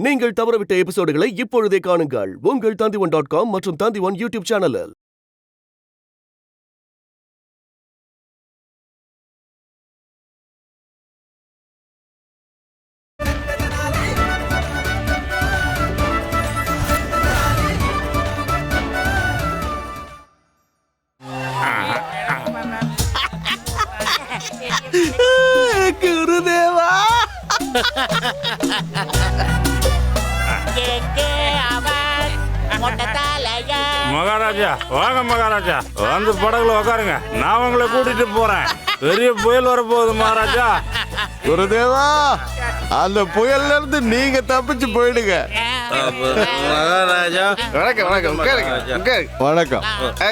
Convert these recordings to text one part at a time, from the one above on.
நீங்கள் தவறவிட்ட எபிசோடுகளை இப்பொழுதே காணுங்கள் உங்கள் Tandivan.com மற்றும் Tandivan யூடியூப் சேனலில். குருதேவா, மகாராஜா வாங்க மகாராஜா, வந்து படகுல உக்காருங்க, நான் உங்களை கூட்டிட்டு போறேன். பெரிய புயல் வரப்போகுது மகாராஜா. குருதேவா, அந்த புயல்ல இருந்து நீங்க தப்பிச்சு போயிடுங்க. மகாராஜா வணக்கம் வணக்கம், உட்காருங்க உட்காருங்க. வணக்கம்,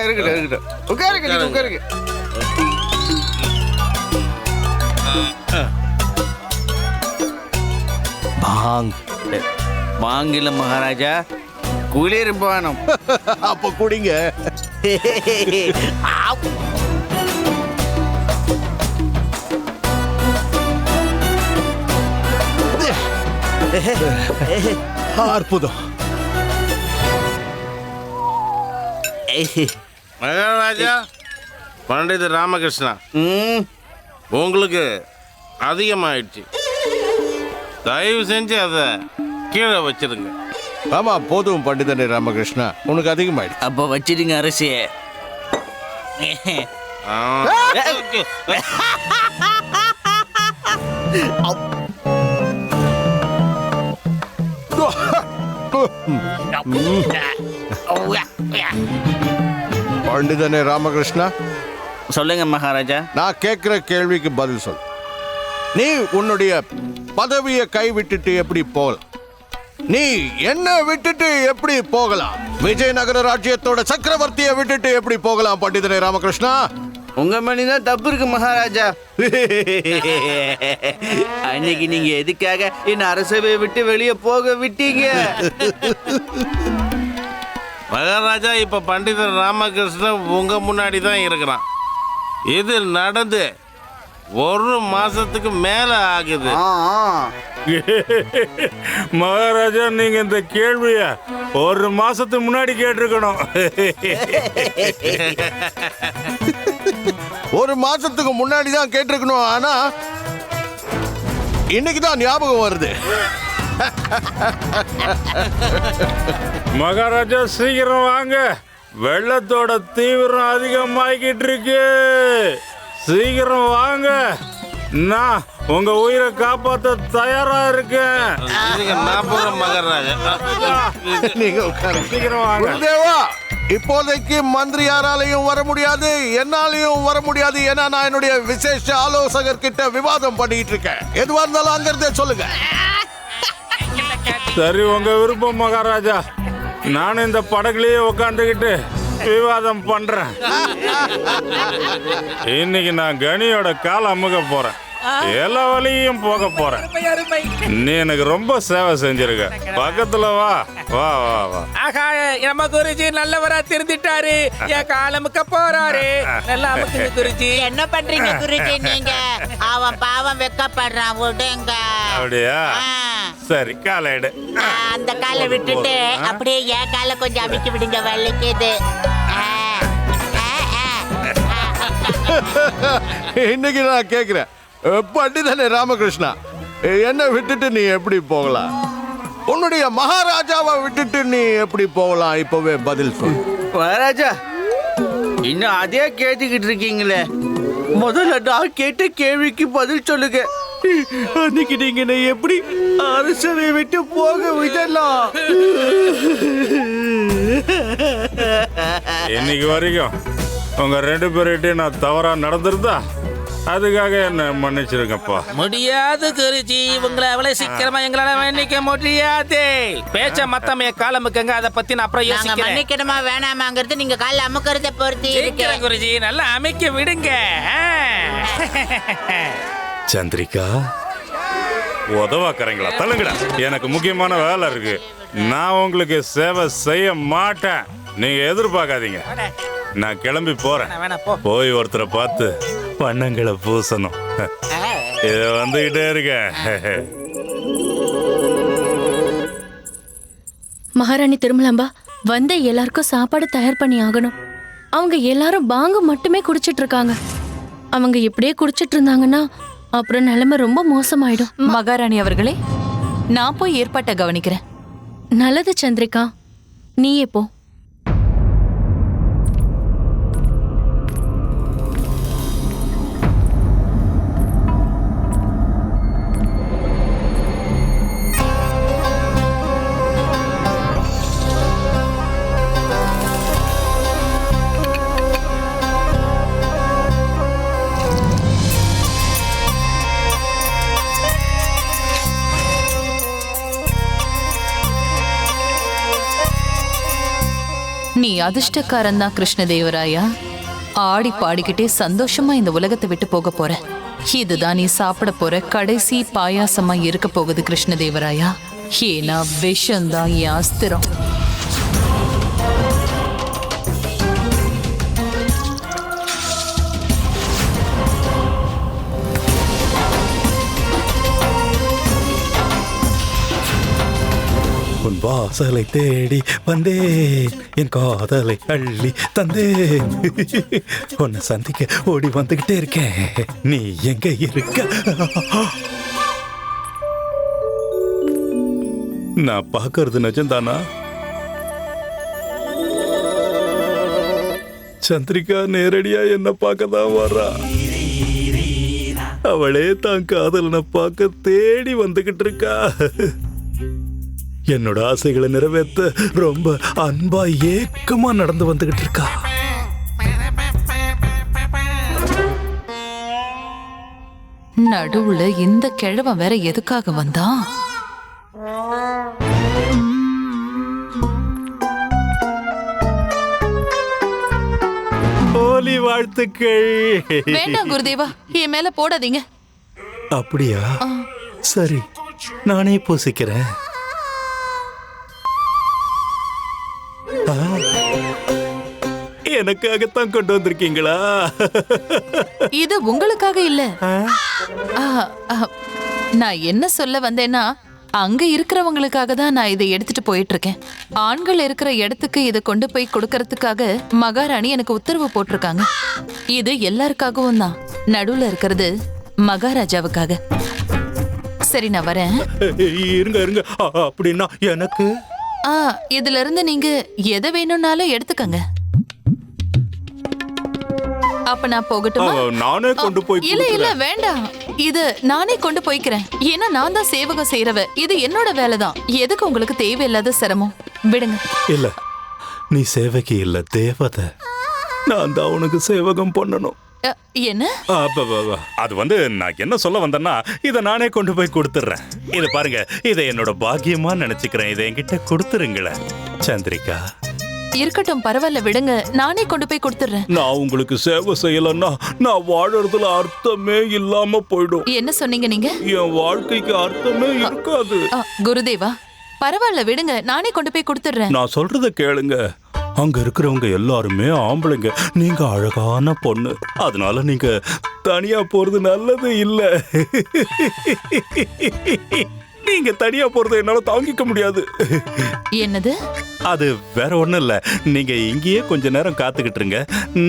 இருக்கட்டும் இருக்கட்டும், உட்காருங்க நீங்க உட்காருங்க. வாங்கில மகாராஜா, குளிர் பானம். அப்ப குடிங்க. அற்புதம். மகாராஜா, பண்டிதர் ராமகிருஷ்ணா, உங்களுக்கு அதிகமாயிடுச்சு. தயவு செஞ்சு அதை கீழே வச்சிருங்க. ஆமா, போதும் பண்டிதனே ராமகிருஷ்ணா, உனக்கு அதிகமாயிடுச்சு. அப்ப வச்சிடுங்க அரசே. பண்டிதனே ராமகிருஷ்ணா, சொல்லுங்க மகாராஜா. நான் கேட்கிற கேள்விக்கு பதில் சொல். நீ உன்னுடைய பதவியை கைவிட்டுட்டு எப்படி போகலாம்? நீ என்ன விட்டுட்டு எப்படி போகலாம்? விஜயநகர ராஜ்யத்தோட சக்கரவர்த்தியை விட்டுட்டு எப்படி போகலாம் பண்டிதனே ராமகிருஷ்ணா? உங்க மணிதான் தப்பு இருக்கு மகாராஜா. அன்னைக்கு நீங்க எதுக்காக என்ன அரசவை விட்டு வெளியே போக விட்டீங்க? மகாராஜா, இப்ப பண்டிதர் ராமகிருஷ்ணன் உங்க முன்னாடி தான் இருக்கிறான். இது நடந்து 1 மாசத்துக்கு மேல ஆகுது. மகாராஜா, நீங்க இந்த கேள்விய 1 மாசத்துக்கு முன்னாடி கேட்டிருக்கணும். 1 மாசத்துக்கு முன்னாடி தான் கேட்டிருக்கணும். ஆனா இன்னைக்கு தான் ஞாபகம் வருது. மகாராஜா, சீக்கிரம் வாங்க, வெள்ளத்தோட தீவிரம் அதிகமாகிட்டு இருக்கு. சீக்கிரம் வாங்க, நான் உங்க உயிரை காப்பாற்ற தயாரா இருக்கேன். நான் போறேன் மகாராஜா. நீங்க உட்காருங்க. சீக்கிரம் வாங்க. குருதேவா, இப்போதைக்கு மந்திரி யாராலையும் வர முடியாது, என்னாலையும் வர முடியாது. ஏன்னா நான் என்னுடைய விசேஷ ஆலோசகர் கிட்ட விவாதம் பண்ணிட்டு இருக்கேன். எதுவா இருந்தாலும் அங்கிருந்தே சொல்லுங்க. சரி, உங்க விருப்பம் மகாராஜா. நானும் இந்த படகுலயே உட்காந்துக்கிட்டு விவாதம் பண்றேன். இன்னைக்கு நான் கனியோட கால அமுக போறேன், எல்லா வழியும் போக போறேன். நீ எனக்கு ரொம்ப சேவை செஞ்சிருக்க. பக்கத்துல வா வா வா வா. ஆகா, நம்ம குருஜி நல்லவரா திருந்திட்டாரு. என் காலமுக்க போறாரு. நல்லா அமுக்குங்க குருஜி. என்ன பண்றீங்க குருஜி நீங்க? அவன் பாவம் வெக்கப்படுறான், விடுங்க. அப்படியா? சரி, காலை எடு. அந்த காலை விட்டுட்டு அப்படியே என் காலை கொஞ்சம் அமைக்க விடுங்க, வலிக்குது. இன்னைக்கு நான் கேக்குறேன், பண்டிதனே ராமகிருஷ்ணா, என்ன விட்டுட்டு நீ எப்படி போகலாம்? உன்னுடைய மகாராஜாவை விட்டுட்டு நீ எப்படி போகலாம்? இப்பவே பதில் சொல் மகாராஜா. இன்னும் அதே கேட்டுக்கிட்டு இருக்கீங்களே. முதல்ல நான் கேட்ட கேள்விக்கு பதில் சொல்லுங்க. அன்னைக்கு நீங்க என்னை எப்படி அரசவை விட்டு போக விடலாம்? இன்னைக்கு வரைக்கும் உங்க 2 பேர்கிட்டையும் நான் தவறா நடந்திருந்தா அதுக்காக என்ன மன்னிச்சிருங்கப்பா. முடியாது குருஜி, உங்களை அவ்வளவு சீக்கிரமா எங்களால மன்னிக்க முடியாது. பேச்ச மத்தமைய காலமுக்கங்க, அதை பத்தி நான் அப்புறம் நாங்க யோசிக்கிறேன். மன்னிக்கணுமா வேணாமாங்கிறது நீங்க காலை அமுக்கிறத பொறுத்து இருக்கு குருஜி. நல்லா அமைக்க விடுங்க. சந்திரிகா, உதவாக்கறீங்களா? தள்ளுங்கடா, எனக்கு முக்கியமான வேலை இருக்கு. நான் உங்களுக்கு சேவை செய்ய மாட்டேன், நீங்க எதிர்பார்க்காதீங்க. நான் கிளம்பி போறேன். போய் ஒருத்தரை பார்த்து பண்ணங்களை பூசணும். இத வந்துகிட்டே இருக்க. மகாராணி திருமலாம்பா வந்த எல்லாருக்கும் சாப்பாடு தயார் பண்ணி ஆகணும். அவங்க எல்லாரும் பாங்கு மட்டுமே குடிச்சிட்டு இருக்காங்க. அவங்க இப்படியே குடிச்சிட்டு இருந்தாங்கன்னா அப்புறம் நிலைமை ரொம்ப மோசமாயிடும். மகாராணி அவர்களே, நான் போய் ஏற்பாட்டை கவனிக்கிறேன். நல்லது சந்திரிகா, நீயே போ. நீ அதிர்ஷ்டக்காரன் தான் கிருஷ்ணதேவராயா. ஆடி பாடிக்கிட்டே சந்தோஷமா இந்த உலகத்தை விட்டு போக போற. இதுதான் நீ சாப்பிட போற கடைசி பாயாசமா இருக்க போகுது கிருஷ்ணதேவராயா. ஏன்னா விஷம்தான் என் அஸ்திரம். உன் வாசலை தேடி வந்தேன், என் காதலை அள்ளி தந்தேன். உன்னை சந்திக்க ஓடி வந்துகிட்டே இருக்கேன். நீ எங்க இருக்க? நான் பார்க்கறது நிஜம்தானா? சந்திரிகா நேரடியா என்ன பார்க்க தான் வர்றா. அவளே தான் காதலனை பார்க்க தேடி வந்துகிட்டு இருக்கா. என்னோட ஆசைகளை நிறைவேற்ற ரொம்ப அன்பா ஏக்கமா நடந்து வந்துகிட்டு இருக்கா. நடுவுல இந்த கிழவன் வேற எதுக்காக வந்தான்? ஹோலி வாழ்த்துக்கள். வேண்டாம் குருதேவா, என் மேல போடாதீங்க. அப்படியா? சரி, நானே பூசிக்கிறேன். எனக்காகத்தான் கொண்டு வந்திருக்கீங்களா? இது உங்களுக்காக இல்ல. நான் என்ன சொல்ல வந்தேன்னா, அங்க இருக்கிறவங்களுக்காக தான் நான் இதை எடுத்துட்டு போயிட்டு இருக்கேன். ஆண்கள் இருக்கிற இடத்துக்கு இதை கொண்டு போய் கொடுக்கறதுக்காக மகாராணி எனக்கு உத்தரவு போட்டிருக்காங்க. இது எல்லாருக்காகவும் தான். நடுவுல இருக்கிறது மகாராஜாவுக்காக. சரி, நான் வரேன். இருங்க இருங்க. அப்படின்னா எனக்கு இதுல இருந்து நீங்க எதை வேணும்னாலும் எடுத்துக்கங்க. அப்ப நான் போகட்டுமா? நானே கொண்டு போய். இல்ல இல்ல வேண்டாம், இது நானே கொண்டு போய்க்கிறேன். ஏன்னா நான் தான் சேவகம் செய்யறவ. இது என்னோட வேலைதான். எதுக்கு உங்களுக்கு தேவையில்லாத சிரமம்? விடுங்க. இல்ல, நீ சேவகி இல்ல, தேவதை. நான் தான் உனக்கு சேவகம் பண்ணணும். என்ன? அது வந்து நான் என்ன சொல்ல வந்தேன்னா, இதை நானே கொண்டு போய் கொடுத்துட்றேன். இது பாருங்க, இதை என்னோட பாக்கியமா நினைச்சுக்கிறேன். இதை என்கிட்ட கொடுத்துருங்களேன். சந்திரிகா, இருக்கட்டும், பரவாயில்ல, விடுங்க. நானே கொண்டு போய் கொடுத்துறேன். நான் உங்களுக்கு சேவை செய்யலன்னா நான் வாழறதுல அர்த்தமே இல்லாம போயிடும். என்ன சொன்னீங்க நீங்க? என் வாழ்க்கைக்கு அர்த்தமே இருக்காது. குருதேவா, பரவாயில்ல, விடுங்க. நானே கொண்டு போய் கொடுத்துறேன். நான் சொல்றத கேளுங்க. அங்க இருக்கிறவங்க எல்லாருமே ஆம்பளைங்க. நீங்க அழகான பொண்ணு. அதனால நீங்க தனியா போறது நல்லது இல்ல. நீங்க தனியா போறதை என்னால தாங்கிக்க முடியாது. என்னது? அது வேற ஒண்ணும் இல்ல. நீங்க இங்கேயே கொஞ்ச நேரம் காத்துக்கிட்டு இருங்க.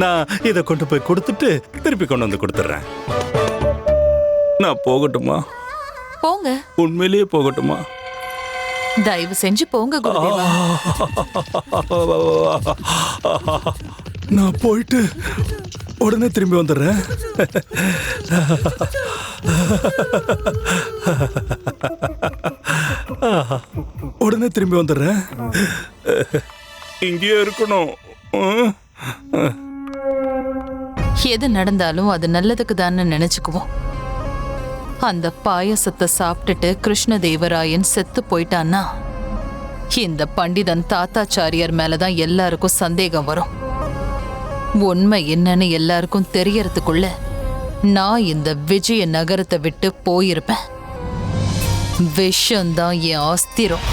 நான் இதை கொண்டு போய் கொடுத்துட்டு திருப்பி கொண்டு வந்து கொடுத்துட்றேன். நான் போகட்டுமா? போங்க. உண்மையிலேயே போகட்டுமா? தயவு செஞ்சு போங்க குருதேவா. நான் போயிட்டு உடனே திரும்பி வந்துடுறேன். உடனே திரும்பி வந்துடுறேன். இங்கேயே இருக்கணும். எது நடந்தாலும் அது நல்லதுக்கு தானே நினைச்சுக்குவோம். அந்த பாயசத்தை சாப்பிட்டுட்டு கிருஷ்ணதேவராயன் செத்து போயிட்டான்னா இந்த பண்டிதன் தாத்தாச்சாரியார் மேலதான் எல்லாருக்கும் சந்தேகம் வரும். உண்மை என்னன்னு எல்லாருக்கும் தெரியறதுக்குள்ள நான் இந்த விஜய நகரத்தை விட்டு போயிருப்பேன். விஷம்தான் என் ஆஸ்திரம்.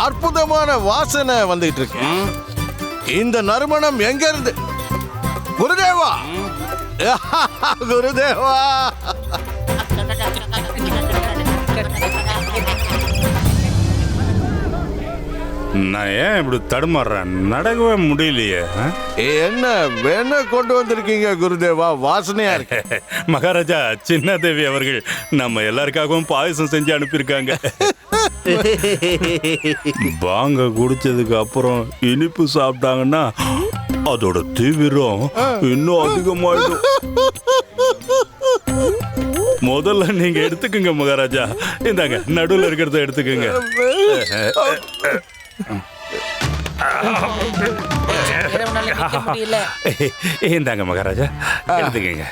அற்புதமான வாசனை வந்துட்டு இருக்கு. இந்த நறுமணம் எங்க இருந்து? குருதேவா, குருதேவா. நான் ஏன் இப்படி தடுமாறுறேன்? நடக்கவே முடியலையே. என்ன வேணா கொண்டு வந்திருக்கீங்க குருதேவா? வாசனையா இருக்கு. மகாராஜா சின்னதேவி அவர்கள் நம்ம எல்லாருக்காகவும் பாயசம் செஞ்சு அனுப்பியிருக்காங்க. பாங்க குடிச்சதுக்கு அப்புறம் இனிப்பு சாப்பிட்டாங்கன்னா அதோட தீவிரம் இன்னும் அதிகமாயிடும். முதல்ல நீங்க எடுத்துக்கங்க மகாராஜா. இந்தாங்க நடுவில் இருக்கிறத எடுத்துக்கங்க. இந்தாங்க மகாராஜா எடுத்துக்கங்க.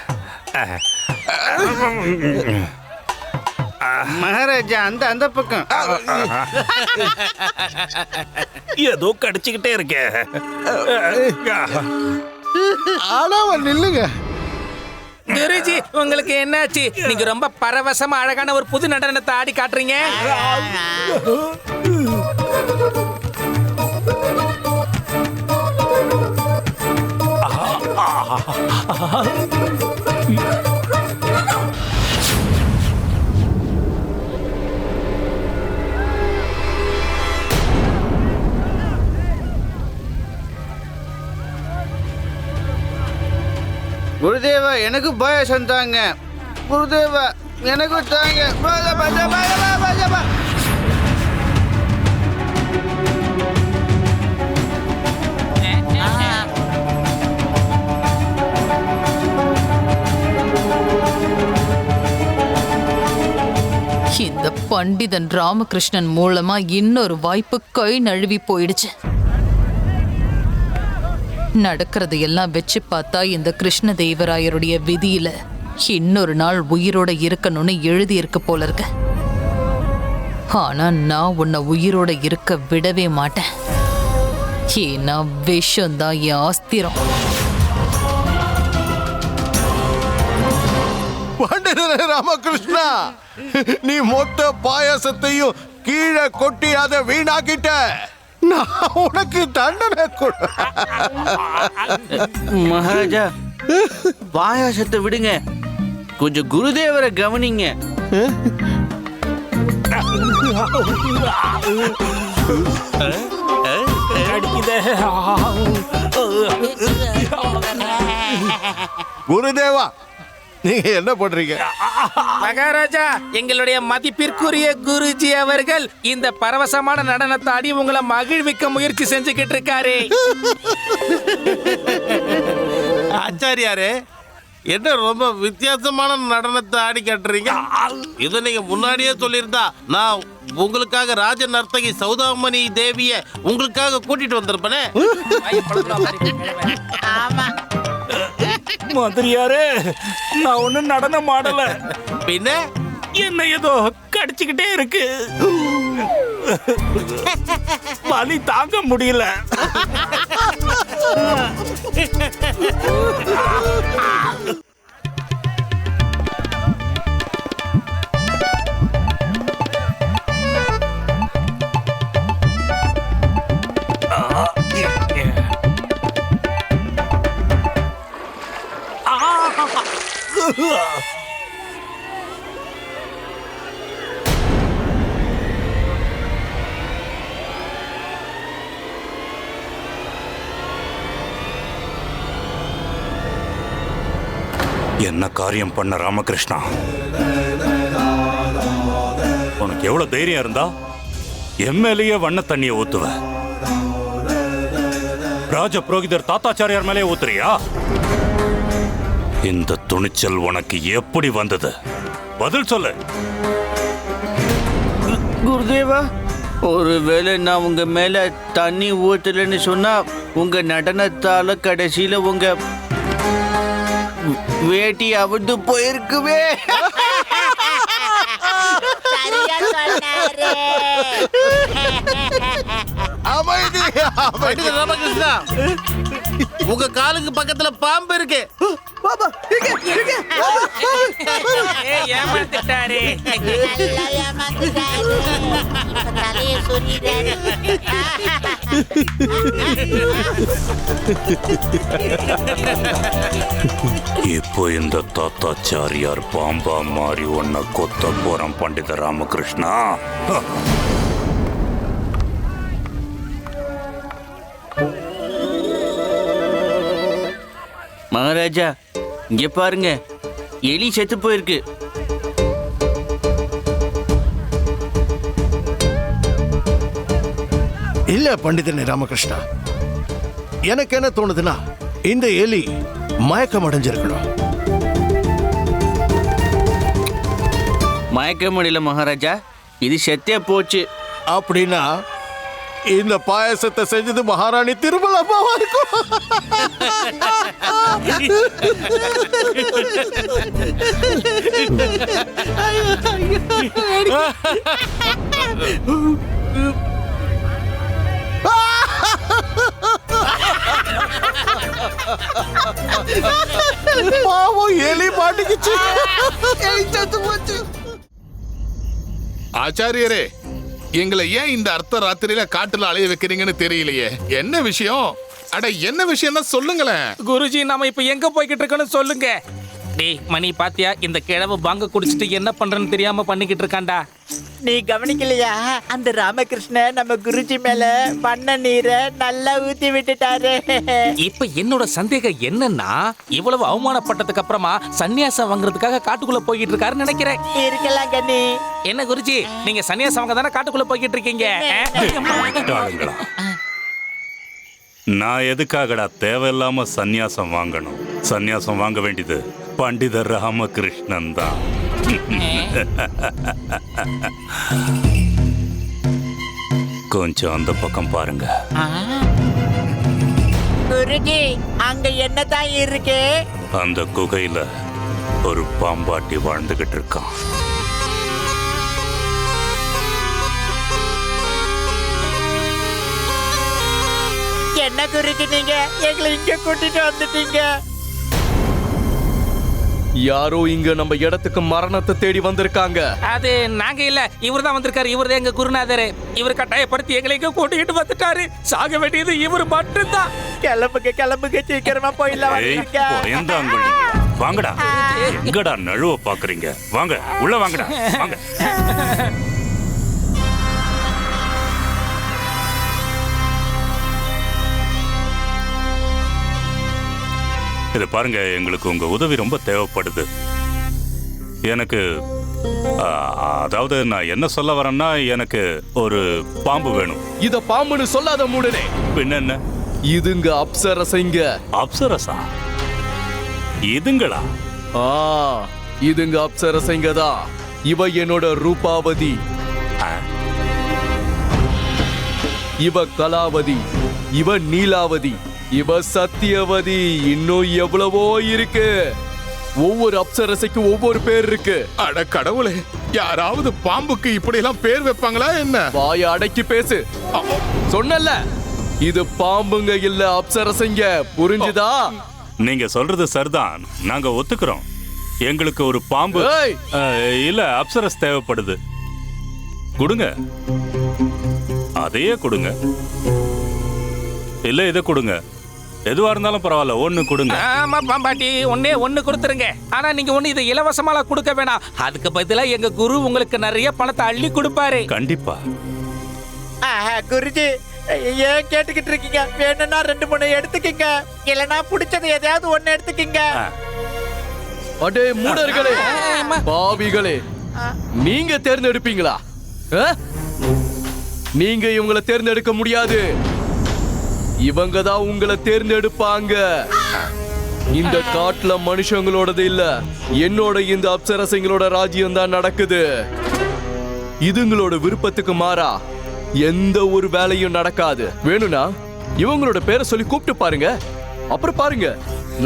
மகாராஜா அந்த பக்கம் ஏதோ கடிச்சுக்கிட்டே இருக்கே. நில்லுங்க குருஜி, உங்களுக்கு என்னாச்சு? நீங்க ரொம்ப பரவசமா அழகான ஒரு புது நடனத்தை ஆடி காட்டுறீங்க. குருதேவா எனக்கு பாயசம் தாங்க. குருதேவா எனக்கு தாங்க. இந்த பண்டிதன் ராமகிருஷ்ணன் மூலமா இன்னொரு வாய்ப்பு கை நழுவி போயிடுச்சு. நடக்கிறது எல்லாம் வச்சு பார்த்தா இந்த கிருஷ்ணதேவராயருடைய விதியில இன்னொரு நாள் உயிரோட இருக்கணும்னு எழுதி இருக்கு போல இருக்கு. ஆனா நான் உன்னை உயிரோட இருக்க விடவே மாட்டேன். ஏன்னா விஷம்தான் என் ஆஸ்திரம். பண்டிதரே ராமகிருஷ்ணா, நீ மொத்த பாயாசத்தையும் கீழே கொட்டி அதை வீணாக்கிட்ட. நான் உனக்கு தண்டனை கொடு. மகாராஜா பாயாசத்தை விடுங்க, கொஞ்சம் குருதேவரை கவனிங்க. குருதேவா, நீங்க என்ன பண்றீங்க? மகாராஜா, எங்களுடைய மதிப்பிற்குரிய குருஜி அவர்கள் இந்த பரவசமான நடனத்தை ஆடி உங்களை மகிழ்விக்க முயற்சி செஞ்சுக்கிட்டு இருக்காரு. ஆச்சாரியாரே, என்ன ரொம்ப வித்தியாசமான நடனத்தை ஆடி காட்டுறீங்க? இதை நீங்க முன்னாடியே சொல்லியிருந்தா நான் உங்களுக்காக ராஜ நர்த்தகி சௌதாமணி தேவிய உங்களுக்காக கூட்டிட்டு வந்திருப்பேனே. ஆமா, மந்திரியாரே, நான் ஒன்னும் நடனம் ஆடல. பின்ன என்ன ஏதோ கடிச்சுக்கிட்டே இருக்கு. வலி தாங்க முடியல. என்ன காரியம் பண்ண ராமகிருஷ்ணா? உனக்கு எவ்வளவு தைரியம் இருந்தா எம்எல்ஏ வண்ண தண்ணியை ஊத்துவ? ராஜ புரோகிதர் தாத்தாச்சாரியார் மேலே ஊத்துறியா? இந்த துணிச்சல் உனக்கு எப்படி வந்தது? பதில் சொல்லு. குருதேவா, ஒருவேளை நான் உங்க மேல தண்ணி ஊத்தலன்னு சொன்னா உங்க நடனத்தால கடைசியில உங்க வேட்டி அவிழ்ந்து போயிருக்குவே. சரியா சொன்னாரு. அமைதி, அமைதி. ராமகிருஷ்ணா, உங்க காலுக்கு பக்கத்துல பாம்பு இருக்கு. ஏமாத்திட்டாரு. நல்லா ஏமாத்திட்டாரு. தலையை சொரிறாரு. இப்போ இந்த தாத்தாச்சாரியார் பாம்பா மாறி உன்னை கொத்த போறான் பண்டித ராமகிருஷ்ணா. மகாராஜா இங்க பாருங்க, எலி செத்து போயிருக்கு. இல்ல பண்டிதனே ராமகிருஷ்ணா, எனக்கு என்ன தோணுதுன்னா இந்த எலி மயக்கம் அடைஞ்சிருக்கணும். மயக்க முடியல மகாராஜா, இது செத்தே போச்சு. அப்படின்னா இந்த பாயசத்தை செஞ்சது மகாராணி திருமலம்மாவா இருக்கும். பாவம் எலி மாட்டிக்கிச்சு. ஆச்சாரியரே, எங்களை ஏன் இந்த அர்த்த ராத்திரியில காட்டுல அலைய வைக்கிறீங்கன்னு தெரியலையே. என்ன விஷயம்? அட என்ன விஷயம்னா சொல்லுங்களேன். குருஜி, நாம இப்ப எங்க போய்கிட்டு இருக்கோம்னு சொல்லுங்க. டேய் மணி, பாத்தியா இந்த கிழவு பாங்க குடிச்சிட்டு என்ன பண்றன்னு தெரியாம பண்ணிக்கிட்டு இருக்கான்டா. நீ கவனிக்கலையா? அந்த ராமகிருஷ்ணன் நம்ம குருஜி மேல பண்ண நீரை நல்லா ஊத்தி விட்டுட்டாரு. இப்ப என்னோட சந்தேகம் என்னன்னா, இவ்வளவு அவமானப்பட்டதுக்கு அப்புறமா சன்னியாசம் வாங்குறதுக்காக காட்டுக்குள்ள போய்கிட்டு இருக்காருன்னு நினைக்கிறேன். இருக்கலாம் கண்ணி. என்ன குருஜி, நீங்க சன்னியாசம் வாங்க தானே காட்டுக்குள்ள போய்கிட்டு இருக்கீங்க? டாளுங்களா. நான் எதுக்காகடா தேவையில்லாம சந்நியாசம் வாங்கணும்? சந்நியாசம் வாங்க வேண்டியது பண்டிதர் ராமகிருஷ்ணன் தான். கொஞ்சம் அந்த பக்கம் பாருங்க. குருஜி, அங்க என்னதான் இருக்கு? அந்த குகையில ஒரு பாம்பாட்டி வாழ்ந்துகிட்டு இருக்கான். என்ன குருஜி, நீங்க எங்களை இங்க கூட்டிட்டு வந்துட்டீங்க? யாரோ இங்க நம்ம இடத்துக்கு மரணத்தை தேடி வந்திருக்காங்க. அது நாங்க இல்ல, இவர் தான் வந்திருக்காரு. இவர் தான் எங்க குருநாதர். இவர் கட்டாயப்படுத்தி எங்களை இங்க கூட்டிட்டு வந்துட்டாரு. சாக வேண்டியது இவர் மட்டும்தான். கிளம்புங்க கிளம்புங்க, சீக்கிரமா போயிடலாம். வாங்கடா. எங்கடா நழுவ பாக்குறீங்க? வாங்க உள்ள வாங்கடா, வாங்க. இதை பாருங்க, எங்களுக்கு உங்க உதவி ரொம்ப தேவைப்படுது. எனக்கு அதாவது நான் என்ன சொல்ல வரேன்னா, எனக்கு ஒரு பாம்பு வேணும். இத பாம்புன்னு சொல்லாத மூடனே. பின்ன என்ன? இதுங்க அப்சரசைங்க. அப்சரசா? இதுங்களா? இதுங்க அப்சரசைங்க தான். இவ என்னோட ரூபாவதி, இவ கலாவதி, இவ நீலாவதி, இவ சத்தியவதி, இன்னும் எவ்வளவோ இருக்கு. ஒவ்வொரு அப்சரசைக்கும் ஒவ்வொரு பேர் இருக்கு. அட கடவுளே, யாராவது பாம்புக்கு இப்படி எல்லாம் பேர் வைப்பாங்களா என்ன? வாய அடக்கி பேசு. சொன்னல, இது பாம்புங்க இல்ல அப்சரசைங்க, புரிஞ்சுதா? நீங்க சொல்றது சரிதான், நாங்க ஒத்துக்கிறோம். எங்களுக்கு ஒரு பாம்பு இல்ல அப்சரஸ் தேவைப்படுது. கொடுங்க, அதையே கொடுங்க. இல்ல இதை கொடுங்க. எதுவா இருந்தாலும் பரவாயில்ல, ஒண்ணு கொடுங்க. ஆமா பாம்பாட்டி, ஒண்ணு கொடுத்துருங்க. ஆனா நீங்க ஒண்ணு இதை இலவசமாலாம் கொடுக்க வேணாம். அதுக்கு பதிலா எங்க குரு உங்களுக்கு நிறைய பணத்தை அள்ளி கொடுப்பாரு. கண்டிப்பா. குருஜி, ஏன் கேட்டுக்கிட்டு இருக்கீங்க? வேணும்னா 2-3 எடுத்துக்கீங்க, இல்லனா பிடிச்சது எதையாவது ஒண்ணு எடுத்துக்கீங்க. அடே மூடர்களே, பாவிகளே, நீங்க தேர்ந்தெடுப்பீங்களா? நீங்க இவங்களை தேர்ந்தெடுக்க முடியாது. இவங்க தான் உங்களை தேர்ந்தெடுப்பாங்க. இந்த காட்டுல மனுஷங்களோடது இல்ல, என்னோட இந்த அப்சரசங்களோட ராஜ்யம் தான் நடக்குது. இதுங்களோட விருப்பத்துக்கு மாறா எந்த ஒரு வேலையும் நடக்காது. வேணும்னா இவங்களோட பேரை சொல்லி கூப்பிட்டு பாருங்க. அப்புறம் பாருங்க,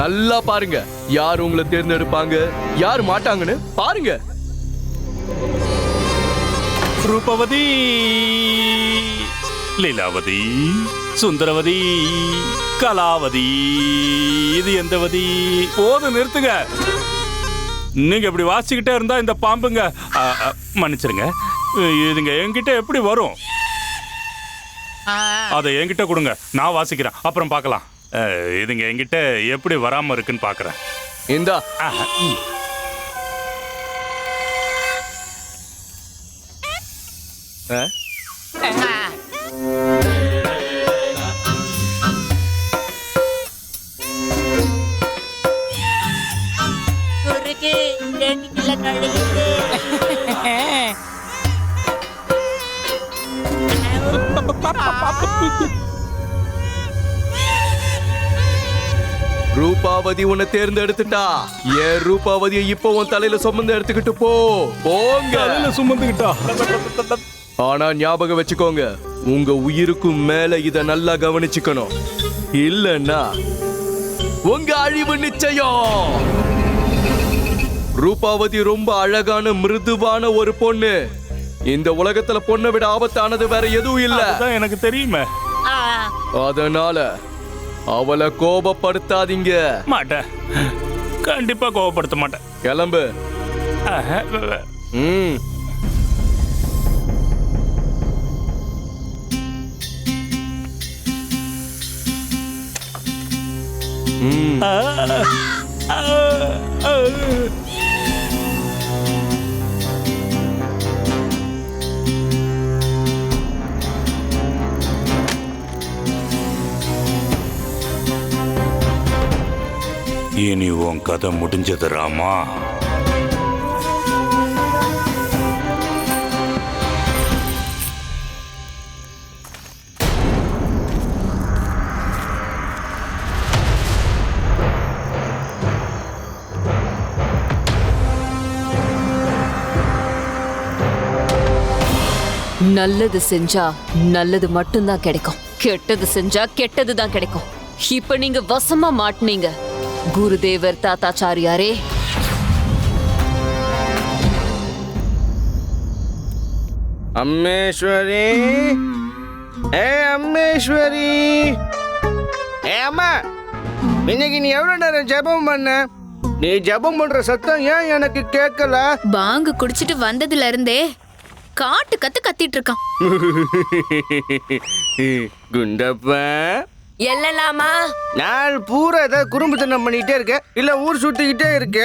நல்லா பாருங்க, யார் உங்களை தேர்ந்தெடுப்பாங்க, யார் மாட்டாங்கன்னு பாருங்க. ரூபவதி, லீலாவதி, சுந்தரவதி, கலாவதி, இது எந்தவதி? போது நிறுத்துங்க. நீங்க இப்படி வாசிக்கிட்டே இருந்தா இந்த பாம்புங்க, மன்னிச்சிருங்க, இதுங்க என்கிட்ட எப்படி வரும்? அதை என்கிட்ட கொடுங்க, நான் வாசிக்கிறேன், அப்புறம் பார்க்கலாம். இதுங்க என்கிட்ட எப்படி வராம இருக்குன்னு பார்க்கறேன். இந்தா. குருஜி 2 கிலோ கழுகுது. ரூபாவதி உன்னை தேர்ந்தெடுத்துட்டா. ஏன் ரூபாவதியை இப்போ உன் தலையில சுமந்து எடுத்துக்கிட்டு போங்க. சுமந்துக்கிட்டா. ஆனா ஞாபகம் வச்சுக்கோங்க, உங்க உயிருக்கும் மேல இத நல்லா கவனிச்சுக்கணும். இல்லன்னா உங்க அழிவு நிச்சயம். ரூபாவதி ரொம்ப அழகான மிருதுவான ஒரு பொண்ணு. இந்த உலகத்துல பொண்ணை விட ஆபத்தானது வேற எதுவும் இல்ல. எனக்கு தெரியுமே. அதனால அவளை கோபப்படுத்தாதீங்க. மாட்டேன், கண்டிப்பா கோபப்படுத்த மாட்டேன். கிளம்பு. இனி உன் கதை முடிஞ்சது ராமா. நல்லது செஞ்சா நல்லது மட்டும்தான் கிடைக்கும், கெட்டது செஞ்சா கெட்டது தான் கிடைக்கும். இப்ப நீங்க வசமா மாட்டினீங்க குருதேவர் தாத்தாச்சாரியாரே. அம்மேஸ்வரி, அம்மேஸ்வரி, அம்மா, இன்னைக்கு நீ எவ்வளவு நேரம் ஜெபம் பண்ண? நீ ஜெபம் பண்ற சத்தம் ஏன் எனக்கு கேட்கல? பாங்கு குடிச்சிட்டு வந்ததுல இருந்தே காட்டு கத்திட்டு இருக்கான். குண்டப்பா, எல்லலாமா நாள் பூரா ஏதாவது குறும்புத்தனம் பண்ணிட்டே இருக்க, இல்ல ஊர் சுத்திக்கிட்டே இருக்க.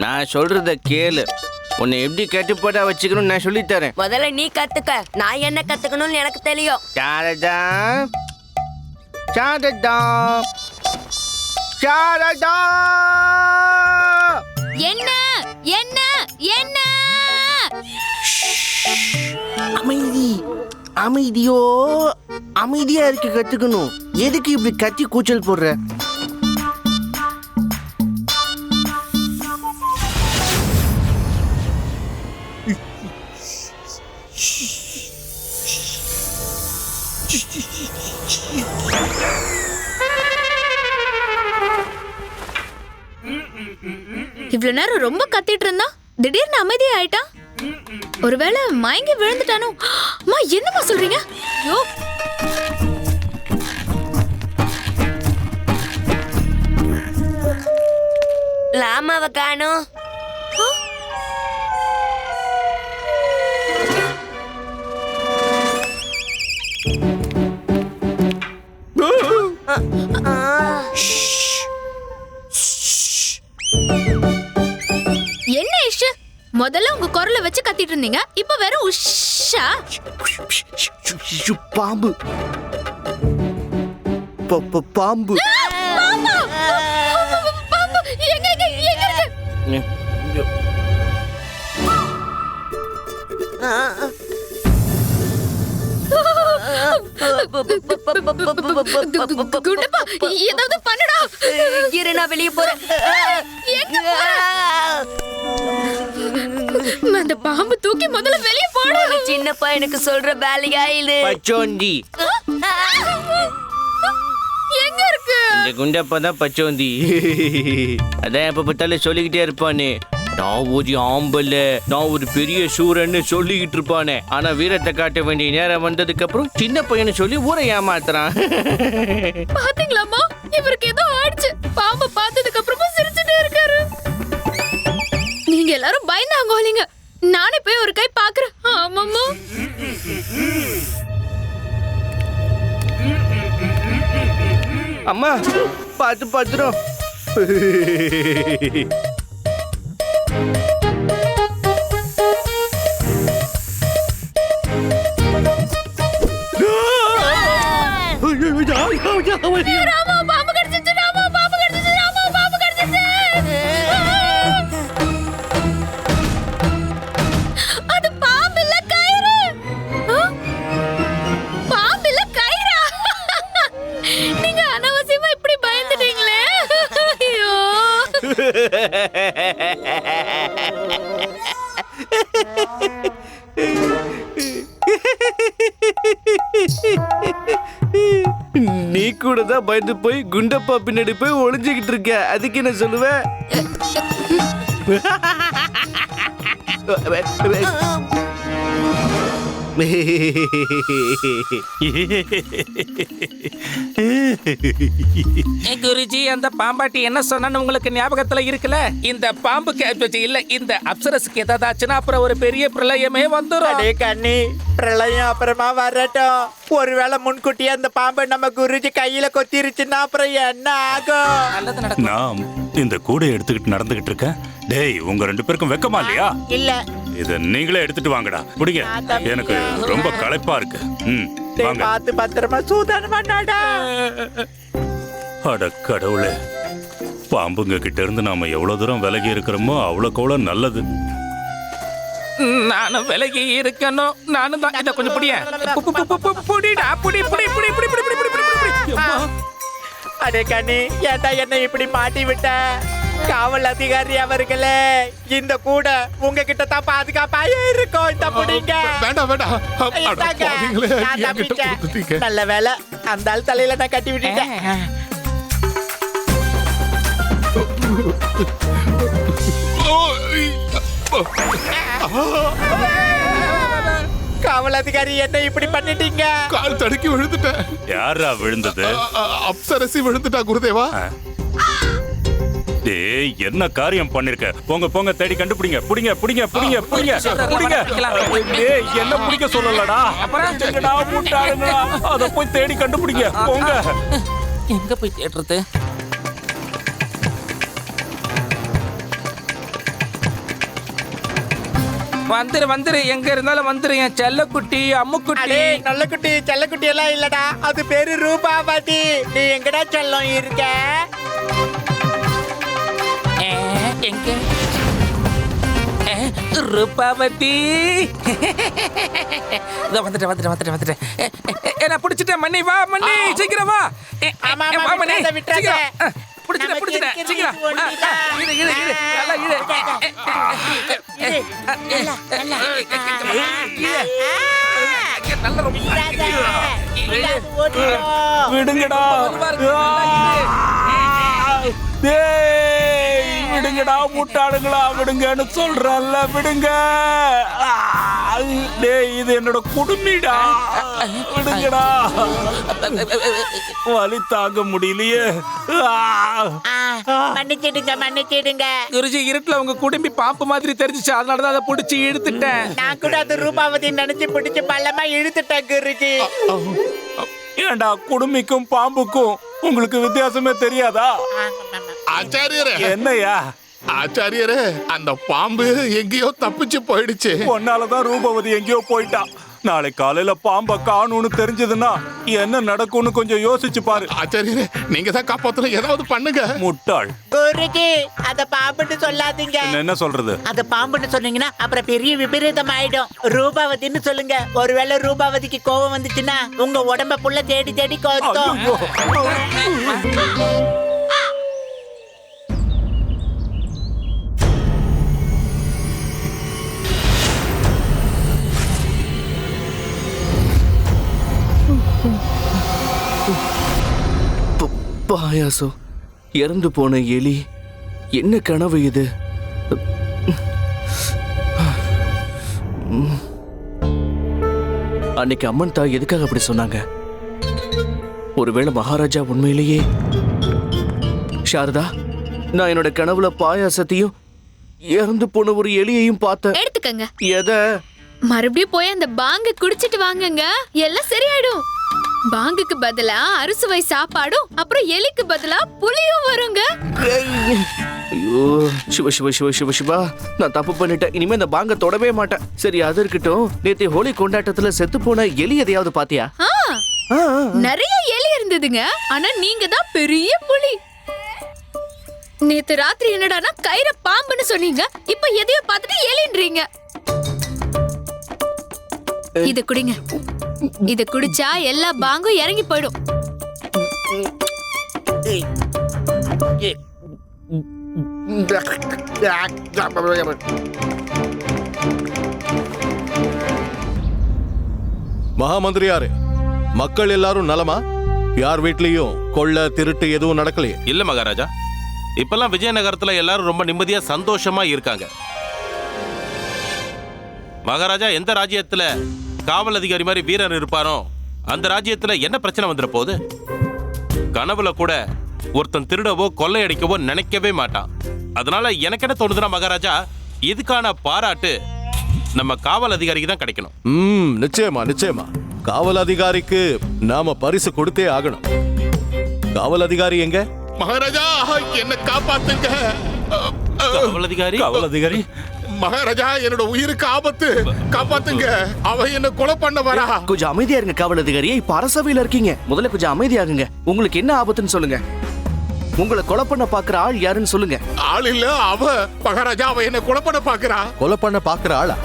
நான் சொல்றத கேளு. உன்னை எப்படி கட்டுப்பாடா வச்சுக்கணும்னு நான் சொல்லித்தரேன். முதல்ல நீ கத்துக்க, நான் என்ன கத்துக்கணும்னு எனக்கு தெரியும். சாரதா, சாரதா, சாரதா. என்ன என்ன என்ன? அமைதி, அமைதியா இருக்க கத்துக்கணும். எதுக்கு இப்படி கத்தி கூச்சல் போடுற? இவ்வளவு நேரம் ரொம்ப கத்திட்டு இருந்தா திடீர்னு அமைதியா ஆயிட்டான். ஒருவேளை மயங்கி விழுந்துட்டானோ? அம்மா, என்னமா சொல்றீங்க? ஐயோ, லாமாவை காணோம். என்ன இஷு? முதல்ல உங்க குரலை வச்சு கத்திட்டு இருந்தீங்க, இப்ப வேற உஷா. பாம்பு, பாம்பு. குண்டப்பா, ஏதாவது பண்ணுடா. இரு, நான் வெளியே போறேன். அந்த பாம்பு தூக்கி முதல்ல வெளியே போடு. சின்னப்பா எனக்கு சொல்ற வேலையா இது? பச்சோந்தி. எங்க இருக்கு? இந்த குண்டப்பா தான் பச்சோந்தி. அதான் எப்ப பார்த்தாலும் சொல்லிக்கிட்டே இருப்பானே, நான் ஒரு ஆம்பல, நான் ஒரு பெரிய சூரன்னு சொல்லிக்கிட்டு இருப்பானே. ஆனா வீரத்தை காட்ட வேண்டிய நேரம் வந்ததுக்கு அப்புறம் சின்ன பையனை சொல்லி ஊரை ஏமாத்துறான். பாத்தீங்களாமா, இவருக்கு ஏதோ ஆயிடுச்சு. பாம்பை பார்த்ததுக்கு அப்புறமா சிரிச்சுட்டே இருக்காரு. நீங்க எல்லாரும் பயந்தாங்கோலீங்க. நானே போய் ஒரு கை பாக்குறேன். ஆமாமா. அம்மா பார்த்து பார்த்துரும். அது பாம்பில்ல கயிறு. பாம்பில்ல கயிறா? நீங்க அனாவசியமா இப்படி பயந்துட்டீங்களே. ஐயோ. நீ கூட தான் பயந்து போய் குண்டப்பா பின்னாடி போய் ஒளிஞ்சுக்கிட்டு இருக்க. அதுக்கு என்ன சொல்லுவேன்? குருஜி, அந்த பாம்பாட்டி என்ன சொன்னான்னு உங்களுக்கு ஞாபகத்துல இருக்குல்ல? இந்த பாம்புக்கு இல்ல, இந்த அப்சரஸுக்கு ஏதாவது ஆச்சுன்னா அப்புறம் ஒரு பெரிய பிரளயமே வந்துடும். அடே கண்ணி, பிரளயம் அப்புறமா வரட்டும். ஒருவேளை முன்கூட்டியே அந்த பாம்பை நம்ம குருஜி கையில கொத்திருச்சுன்னா அப்புறம் என்ன ஆகும்? நான் இந்த கூடை எடுத்துக்கிட்டு நடந்துகிட்டு இருக்கேன். டேய், உங்க 2 பேருக்கும் வெக்கமா இல்லையா? இல்ல, இத நீங்களே எடுத்துட்டு வாங்கடா. புடிங்க, எனக்கு ரொம்ப களைப்பா இருக்கு. வாங்க. பார்த்து பத்திரமா சூதானமா நடா. அட கடவுளே, பாம்புங்க கிட்ட இருந்து நாம எவ்வளவு தூரம் விலகி இருக்கிறோமோ அவ்வளோக்கு அவ்வளோ நல்லது. நானும் விலகி இருக்கணும். நானும் தான். இதை கொஞ்சம் புடியா புடிடா, புடி புடி புடி புடி புடி புடி புடி புடி. அடே கண்ணி, ஏன்டா என்ன இப்படி மாட்டி விட்ட? காவல் அதிகாரி அவர்களே, இந்த கூட உங்ககிட்ட தான் பாதுகாப்பா இருக்கும். இந்த புடிங்க. வேண்டாம் வேண்டாம். அட பாவிங்களே, என்கிட்ட கொடுத்துட்டீங்க. நல்ல வேலை, அந்த ஆள் தலையில நான் கட்டி விட்டுட்டேன். காவல் அதிகாரி, என்ன இப்படி பண்ணிட்டீங்க? கால் தடுக்கி விழுந்துட்டேன். யாரா விழுந்தது? அப்சரசி விழுந்துட்டா குருதேவா. டேய், என்ன காரியம் பண்ணிருக்க? போங்க போங்க, தேடி கண்டுபிடிங்க. புடிங்க புடிங்க புடிங்க புடிங்க புடிங்க. டேய், என்ன பிடிக்க சொல்லலடா. எங்கடா முட்டாளுங்களா? அத போய் தேடி கண்டுபிடிங்க. போங்க. எங்க போய் தேடுறது? வந்துரு வந்துரு, எங்க இருந்தாலும் வந்துரு. என் செல்லக்குட்டி, அம்முக்குட்டி. நல்ல குட்டி, செல்லக்குட்டி எல்லாம் இல்லடா, அது பேரு ரூபாவதி. நீ எங்கடா செல்லம் இருக்க? எங்க ரூபாவதி? வந்துட்டேன் வந்துட்டேன் வந்துட்டேன் வந்துட்டேன். நான் பிடிச்சிட்டேன். மண்ணி வா, மண்ணி சீக்கிரம் வா. வா மண்ணி, சீக்கிரம் பிடிச்சிட்டேன் பிடிச்சிட்டேன். சீக்கிரம் இரு இரு இரு, நல்லா இரு. விடுங்கடா. டேய், விடுங்கடா முட்டாளுங்களா, விடுங்கன்னு சொல்றல்ல, விடுங்க. டேய், இது என்னோட குடுமிடா, விடுங்கடா. வலி தாங்க முடியலையே. மன்னிச்சிடுங்க மன்னிச்சிடுங்க. குருஜி, இருட்டுல உங்க குடும்பி பாம்பு மாதிரி தெரிஞ்சிச்சு, அதனாலதான் அதை பிடிச்சி இழுத்துட்டேன். நான் கூட அது ரூபாவதி நினைச்சு பிடிச்சு பள்ளமா இழுத்துட்டேன் குருஜி. ஏண்டா, குடுமிக்கும் பாம்புக்கும் உங்களுக்கு வித்தியாசமே தெரியாதா? ஆச்சாரியரே. என்னையா? ஆச்சாரியரே, அந்த பாம்பு எங்கேயோ தப்பிச்சு போயிடுச்சு. ஒன்னாலதான் ரூபவதி எங்கேயோ போயிட்டா. நாளை காலையில பாம்ப காணும்னு தெரிஞ்சதுன்னா என்ன நடக்கும்னு கொஞ்சம் யோசிச்சு பாரு. ஆச்சாரியரே, நீங்க தான் காப்பாத்தல, ஏதாவது பண்ணுங்க. முட்டாள். குருஜி, அத பாம்புன்னு சொல்லாதீங்க. என்ன சொல்றது? அத பாம்புன்னு சொன்னீங்கன்னா அப்புறம் பெரிய விபரீதம் ஆயிடும். ரூபாவதின்னு சொல்லுங்க. ஒருவேளை ரூபாவதிக்கு கோபம் வந்துச்சுன்னா உங்க உடம்ப புள்ள தேடி தேடி கோத்தும். பாயாசம், இறந்து போன எலி, என்ன கனவு இது? அன்னைக்கு அம்மன் தாய் எதுக்காக அப்படி சொன்னாங்க? ஒருவேளை மகாராஜா உண்மையிலேயே... சாரதா, நான் என்னோட கனவுல பாயாசத்தையும் இறந்து போன ஒரு எலியையும் பார்த்தேன். எடுத்துக்கங்க. எத? மறுபடியும் போய் அந்த பாங்க குடிச்சிட்டு வாங்கங்க, எல்லாம் சரியாயிடும். பாங்குக்கு பதிலா அறுசுவை சாப்பாடும் அப்புறம் எலிக்கு பதிலா புளியும் வருங்க. ஐயோ சிவ சிவ சிவ சிவ சிவா, நான் தப்பு பண்ணிட்டேன். இனிமே இந்த பாங்க தொடவே மாட்டேன். சரி அது இருக்கட்டும். நேத்து ஹோலி கொண்டாட்டத்துல செத்து போன எலி எதையாவது பாத்தியா? நிறைய எலி இருந்ததுங்க. ஆனா நீங்க தான் பெரிய புலி. நேத்து ராத்திரி என்னடானா கயிற பாம்புன்னு சொன்னீங்க. இப்ப எதையோ பார்த்துட்டு எலின்றீங்க. இத குடிங்க. இத குடிச்சா எல்லா பாங்கும் இறங்கி போயிடும். மகாமந்திரியாரு, மக்கள் எல்லாரும் நலமா? யார் வீட்லயும் கொள்ள திருட்டு எதுவும் நடக்கலையே? இல்ல மகாராஜா, இப்பெல்லாம் விஜயநகரத்துல எல்லாரும் ரொம்ப நிம்மதியா சந்தோஷமா இருக்காங்க. மகாராஜா, எந்த ராஜ்யத்துல காவல் அதிகாரி மாதிரி வீரர் இருப்பாரோ அந்த ராஜ்யத்துல என்ன பிரச்சனை வந்துட போகுது? கனவுல கூட ஒருத்தன் திருடவோ கொள்ளையடிக்கவோ நினைக்கவே மாட்டான். அதனால எனக்கு என்ன தோணுதுன்னா மகாராஜா, இதுக்கான பாராட்டு நம்ம காவல் அதிகாரிக்கு தான் கிடைக்கணும். நிச்சயமா நிச்சயமா. காவல் அதிகாரிக்கு நாம பரிசு கொடுத்தே ஆகணும். காவல் அதிகாரி எங்க? மகாராஜா, என்ன காப்பாத்துங்க. காவல் அதிகாரி மகாராஜா, என்னோட உயிருக்கு ஆபத்து, காப்பாத்துங்க. அவ என்ன கொலை பண்ண வரா. கொஞ்சம் அமைதியா இருங்க காவல் அதிகாரியே. இப்ப அரசவையில இருக்கீங்க, முதல்ல கொஞ்சம் அமைதியாகுங்க. உங்களுக்கு என்ன ஆபத்துன்னு சொல்லுங்க. உங்களை கொலை பண்ண பாக்குற ஆள் யாருன்னு சொல்லுங்க. ஆள் இல்ல அவ. மகாராஜா, அவ என்ன கொலை பண்ண பாக்குறா. கொலை பண்ண பாக்குற ஆளா?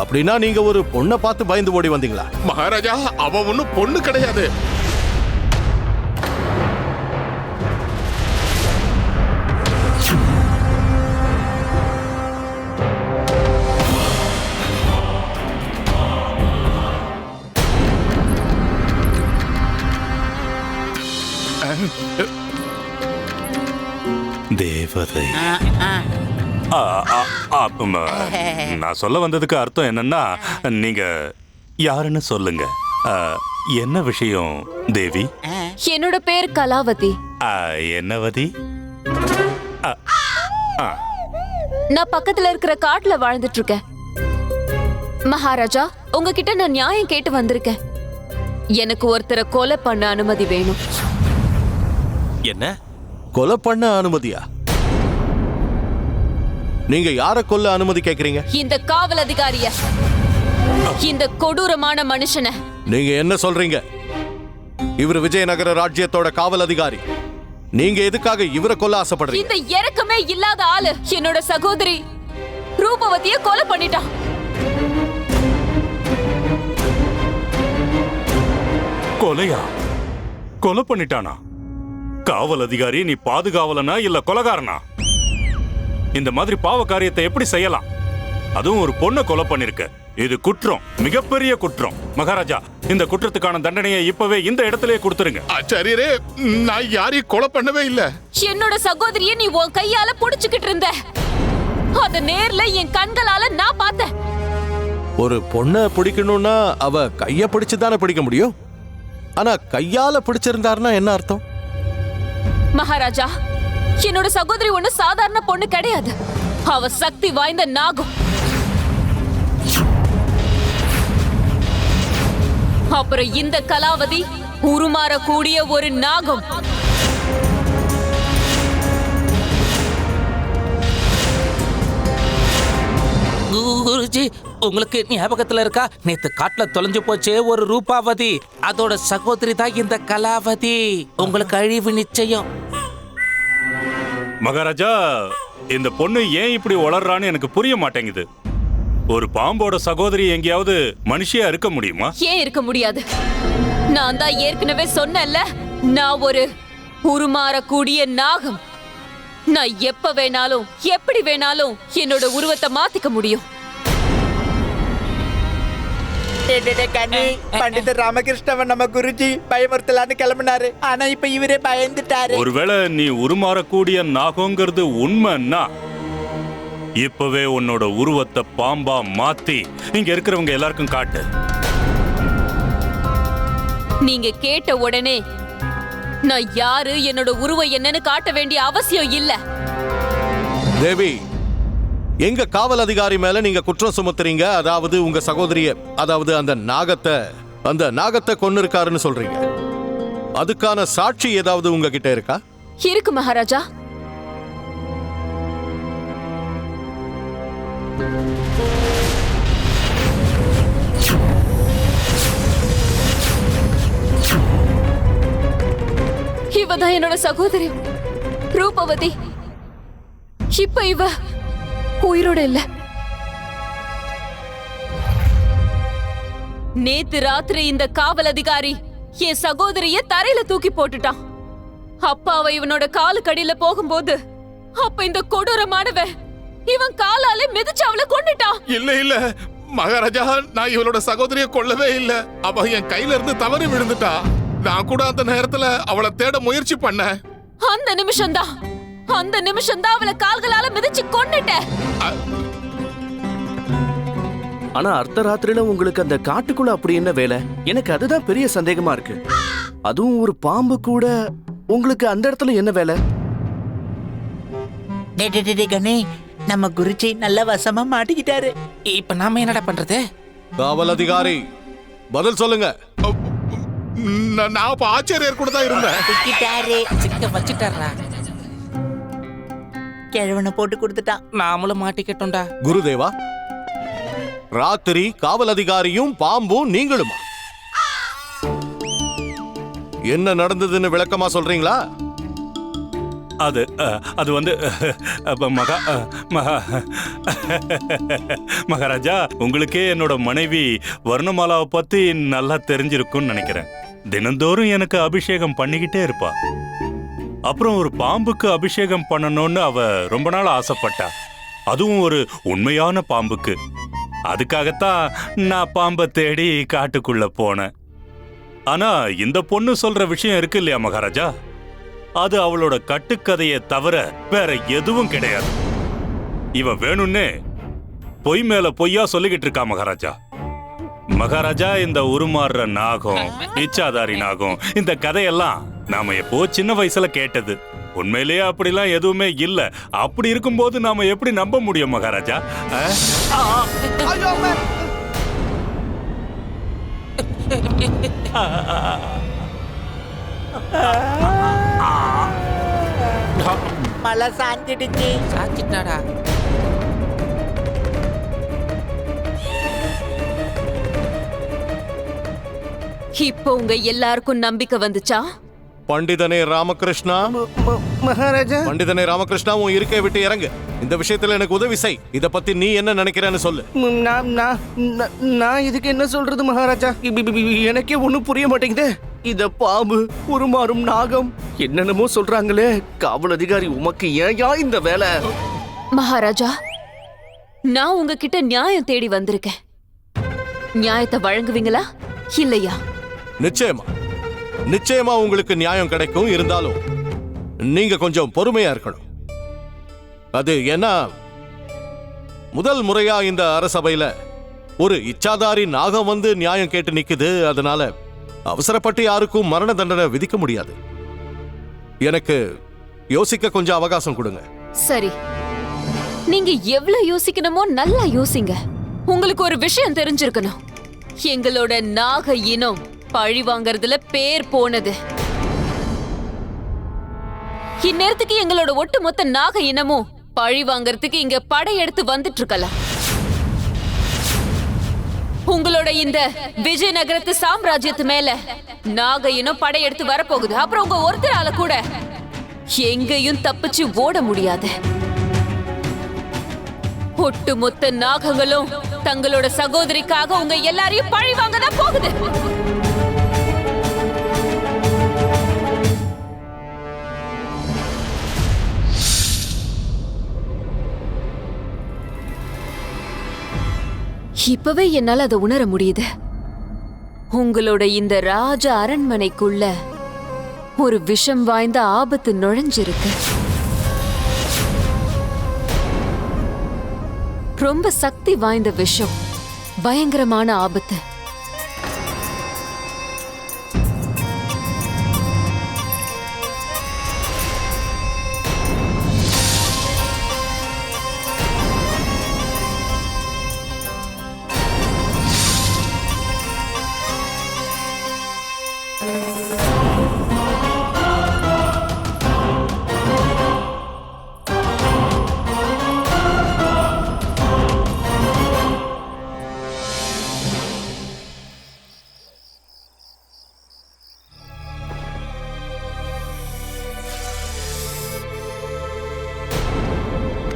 அப்படின்னா நீங்க ஒரு பொண்ணை பார்த்து பயந்து ஓடி வந்தீங்களா? மகாராஜா, அவ ஒண்ணும் பொண்ணு கிடையாது. தேவதை. நான் சொல்ல வந்ததுக்கு அர்த்தம் என்னன்னா, நீங்க யாருன்னு சொல்லுங்க. என்ன விஷயம் தேவி? என்னோட பேர் கலாவதி. என்னவதி? நான் பக்கத்துல இருக்கிற காட்டுல வாழ்ந்துட்டு இருக்கேன். மகாராஜா, உங்ககிட்ட நான் நியாயம் கேட்டு வந்திருக்கேன். எனக்கு ஒருத்தரை கொலை பண்ண அனுமதி வேணும். என்ன கொலை பண்ண அனுமதியா? நீங்க யார கொல்ல அனுமதி கேக்குறீங்க? இந்த காவல் அதிகாரிய, இந்த கொடூரமான மனுஷனை. நீங்க என்ன சொல்றீங்க? இவர் விஜயநகர ராஜ்யத்தோட காவல் அதிகாரி. நீங்க எதுக்காக இவரை கொல்ல ஆசைப்படுறீங்க? இந்த இரக்கமே இல்லாத ஆளு என்னோட சகோதரி ரூபவதிய கொலை பண்ணிட்டான். கொலையா? கொலை பண்ணிட்டானா? காவல் அதிகாரி, நீ பாதுகாவலனா இல்ல கொலைகாரனா? இந்த மாதிரி பாவ காரியத்தை எப்படி செய்யலாம்? அதுவும் ஒரு பொண்ணை கொலை பண்ணிருக்க. இது குற்றம், மிகப்பெரிய குற்றம். மகாராஜா, இந்த குற்றத்துக்கான தண்டனையை இப்பவே இந்த இடத்திலே கொடுத்துருங்க. ஆச்சாரியரே, நான் யாரையும் கொலை பண்ணவே இல்ல. என்னோட சகோதரியை நீ உன் கையால புடிச்சுக்கிட்டு இருந்த. அத நேர்ல என் கண்களால நான் பார்த்தேன். ஒரு பொண்ணை பிடிக்கணும்னா அவ கைய பிடிச்சுதானே பிடிக்க முடியும். ஆனா கையால பிடிச்சிருந்தாருன்னா என்ன அர்த்தம்? மகாராஜா, என்னோட சகோதரி ஒண்ணு சாதாரண பொண்ணு கிடையாது. அவ சக்தி வாய்ந்த நாகம். அப்புறம் இந்த கலாவதி உருமாறக்கூடிய ஒரு நாகம். குருஜி, உங்களுக்கு ஞாபகத்துல இருக்கா? நேத்து காட்டுல தொலைஞ்சு போச்சே ஒரு ரூபாவதி, அதோட சகோதரி தான் இந்த கலாவதி. உங்களுக்கு அழிவு நிச்சயம். மகாராஜா, இந்த பொண்ணு ஏன் இப்படி வளர்றான்னு எனக்கு புரிய மாட்டேங்குது. ஒரு பாம்போட சகோதரி எங்கேயாவது மனுஷியா இருக்க முடியுமா? ஏன் இருக்க முடியாது? நான் தான் ஏற்கனவே சொன்னேன்ல, நான் ஒரு உருமாறக்கூடிய நாகம். நான் எப்ப வேணாலும் எப்படி வேணாலும் என்னோட உருவத்தை மாத்திக்க முடியும். பண்டிதர் ராமகிருஷ்ணவன் நம்ம குருஜி பயமுறுத்தலான்னு கிளம்பினாரு. ஆனா இப்ப இவரே பயந்துட்டாரு. ஒருவேளை நீ உருமாறக்கூடிய நாகங்கிறது உண்மைன்னா இப்பவே உன்னோட உருவத்தை பாம்பா மாத்தி இங்க இருக்கிறவங்க எல்லாருக்கும் காட்டு. நீங்க கேட்ட உடனே நான் யாரு, என்னோட உருவம் என்னன்னு காட்ட வேண்டிய அவசியம் இல்ல. தேவி, எங்க காவல் அதிகாரி மேல நீங்க குற்றம் சுமத்துறீங்க. அதாவது உங்க சகோதரிய, அதாவது அந்த நாகத்தை அந்த நாகத்தை கொன்னு இருக்காருன்னு சொல்றீங்க. அதுக்கான சாட்சி ஏதாவது உங்ககிட்ட இருக்கா? இருக்கு மகாராஜா. இவதான் என்னோட சகோதரி ரூபவதி. இப்ப இவ உயிரோட இல்ல. நேத்து ராத்திரி இந்த காவல் அதிகாரி என் சகோதரிய தரையில தூக்கி போட்டுட்டான். அப்பாவை இவனோட காலுக்கடியில போகும்போது அப்ப இந்த கொடூரமானவன் இவன் காலாலே மிதிச்சு அவளை கொன்னுட்டான். இல்ல மகாராஜா, நான் இவளோட சகோதரிய கொல்லவே இல்ல. அவ என் கையில இருந்து தவறி விழுந்துட்டா. நான் கூட அந்த நேரத்துல அவளை தேட முயற்சி பண்ணேன். அந்த நிமிஷம்தான் அவளை கால்களால மிதிச்சு கொன்னுட்டேன். ஆனா அர்த்தராத்திரில உங்களுக்கு அந்த காட்டுக்குள்ள அப்படி என்ன வேலை? எனக்கு அதுதான் பெரிய சந்தேகமா இருக்கு. அதுவும் ஒரு பாம்பு கூட உங்களுக்கு அந்த இடத்துல என்ன வேலை? கண்ணே, நம்ம குருஜி நல்ல வசமா மாட்டிக்கிட்டாரு. இப்ப நாம என்னடா பண்றது? காவல் அதிகாரி பதில் சொல்லுங்க. நான் இப்ப ஆச்சரியர் கூட தான் இருந்தேன். சிக்க வச்சிட்டாரா? கிழவனை போட்டு கொடுத்துட்டான். நாமளும் மாட்டிக்கிட்டோம்டா. குருதேவா, ராத்திரி காவல் அதிகாரியும் பாம்பும் நீங்களுமா? என்ன நடந்ததுன்னு விளக்கமா சொல்றீங்களா? அது வந்து மகாராஜா, உங்களுக்கே என்னோட மனைவி வர்ணமாலாவை பத்தி நல்லா தெரிஞ்சிருக்கும்னு நினைக்கிறேன். தினந்தோறும் எனக்கு அபிஷேகம் பண்ணிக்கிட்டே இருப்பா. அப்புறம் ஒரு பாம்புக்கு அபிஷேகம் பண்ணணும்னு அவ ரொம்ப நாள் ஆசைப்பட்டா. அதுவும் ஒரு உண்மையான பாம்புக்கு. அதுக்காகத்தான் நான் பாம்பை தேடி காட்டுக்குள்ள போனேன். ஆனா இந்த பொண்ணு சொல்ற விஷயம் இருக்கு இல்லையா மகாராஜா, அது அவளோட கட்டுக்கதையை தவிர வேற எதுவும் கிடையாது. இவ வேணும்னே பொய் மேல பொய்யா சொல்லிக்கிட்டு இருக்கா மகாராஜா. மகாராஜா, இந்த உருமாறுற நாகம், இச்சாதாரி நாகம், இந்த கதையெல்லாம் நாம எப்போ சின்ன வயசுல கேட்டது. உண்மையிலேயே அப்படிலாம் எதுவுமே இல்ல. அப்படி இருக்கும்போது நாம எப்படி நம்ப முடியும் மகாராஜா? மழை சாஞ்சிடுச்சு. சாச்சிட்டாடா. இப்போ உங்க எல்லாருக்கும் நம்பிக்கை வந்துச்சா? பண்டிதனே ராமகிருஷ்ணா, மகாராஜா, பண்டிதனே ராமகிருஷ்ணா, உன் இருக்கை விட்டு இறங்கு. இந்த விஷயத்துல எனக்கு உதவி செய். இத பத்தி நீ என்ன நினைக்கிறேன்னு சொல்லு. நான் இதுக்கு என்ன சொல்றது மகாராஜா? எனக்கே ஒண்ணும் புரிய மாட்டேங்குது. இத பாம்பு, உருமாறும் நாகம், என்னென்னமோ சொல்றாங்களே. காவல் அதிகாரி, உமக்கு ஏயா இந்த வேலை? மகாராஜா, நான் உங்ககிட்ட நியாயம் தேடி வந்திருக்கேன். நியாயத்தை வழங்குவீங்களா இல்லையா? நிச்சயமா நிச்சயமா உங்களுக்கு நியாயம் கிடைக்கும். இருந்தாலும் நீங்க கொஞ்சம் பொறுமையா இருக்கணும். அது ஏன்னா முதல் முறையா இந்த அரசபையில ஒரு இச்சாதாரி நாகம் வந்து நியாயம் கேட்டு நிக்குது. அதனால அவசரப்பட்டு யாருக்கும் மரண தண்டனை விதிக்க முடியாது. எனக்கு யோசிக்க கொஞ்சம் அவகாசம் கொடுங்க. சரி, நீங்க எவ்வளவு யோசிக்கணுமோ நல்லா யோசிங்க. உங்களுக்கு ஒரு விஷயம் தெரிஞ்சிருக்கணும். எங்களோட நாக இனம் பழி வாங்கறதுல பேர் போனது. இந்நேரத்துக்கு எங்களோட ஒட்டுமொத்த நாக இனமும் பழி வாங்கறதுக்கு இங்க படையெடுத்து வந்துட்டு இருக்கலாம். உங்களோட இந்த விஜயநகரத்து சாம்ராஜ்யத்து மேல நாக இனம் படையெடுத்து வரப்போகுது. அப்புறம் உங்க ஒருத்தரால கூட எங்கேயும் தப்பிச்சு ஓட முடியாது. ஒட்டுமொத்த நாகங்களும் தங்களோட சகோதரிக்காக உங்க எல்லாரையும் பழி வாங்க தான் போகுது. இப்பவே என்னால அதை உணர முடியுது. உங்களோட இந்த ராஜ அரண்மனைக்குள்ள ஒரு விஷம் வாய்ந்த ஆபத்து நுழைஞ்சிருக்கு. ரொம்ப சக்தி வாய்ந்த விஷம், பயங்கரமான ஆபத்து.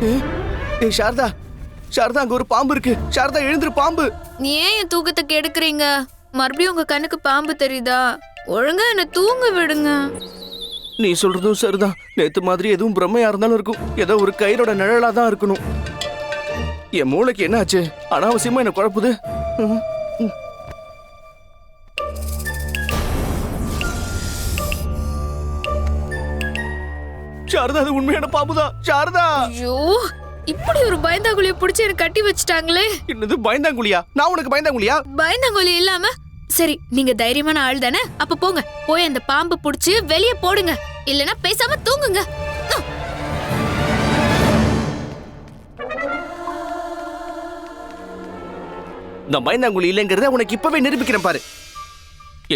ஏய் சாரதா, சாரதா அங்க ஒரு பாம்பு இருக்கு. சாரதா எழுந்துரு, பாம்பு. நீ ஏன் என் தூக்கத்தை கெடுக்குறீங்க? மறுபடியும் உங்க கண்ணுக்கு பாம்பு தெரியுதா? ஒழுங்கா என்ன தூங்க விடுங்க. நீ சொல்றதும் சரிதான். நேத்து மாதிரி எதுவும் பிரம்மையா இருந்தாலும் இருக்கும். ஏதோ ஒரு கயிறோட நிழலா தான் இருக்கணும். என் மூளைக்கு என்ன ஆச்சு? அனாவசியமா என்ன குழப்புது. சாரதா, அது உண்மையான பாம்புதான். சாரதா, ஐயோ, இப்படி ஒரு பயந்தாங்குழிய புடிச்சு எனக்கு கட்டி வச்சுட்டாங்களே. என்னது பயந்தாங்குழியா? நான் உனக்கு பயந்தாங்குழியா? பயந்தாங்குழி இல்லாம சரி, நீங்க தைரியமான ஆள் தானே? அப்ப போங்க, போய் அந்த பாம்பு புடிச்சு வெளிய போடுங்க. இல்லனா பேசாம தூங்குங்க. நான் பயந்தாங்குழி இல்லைங்கிறத உனக்கு இப்பவே நிரூபிக்கிறேன் பாரு.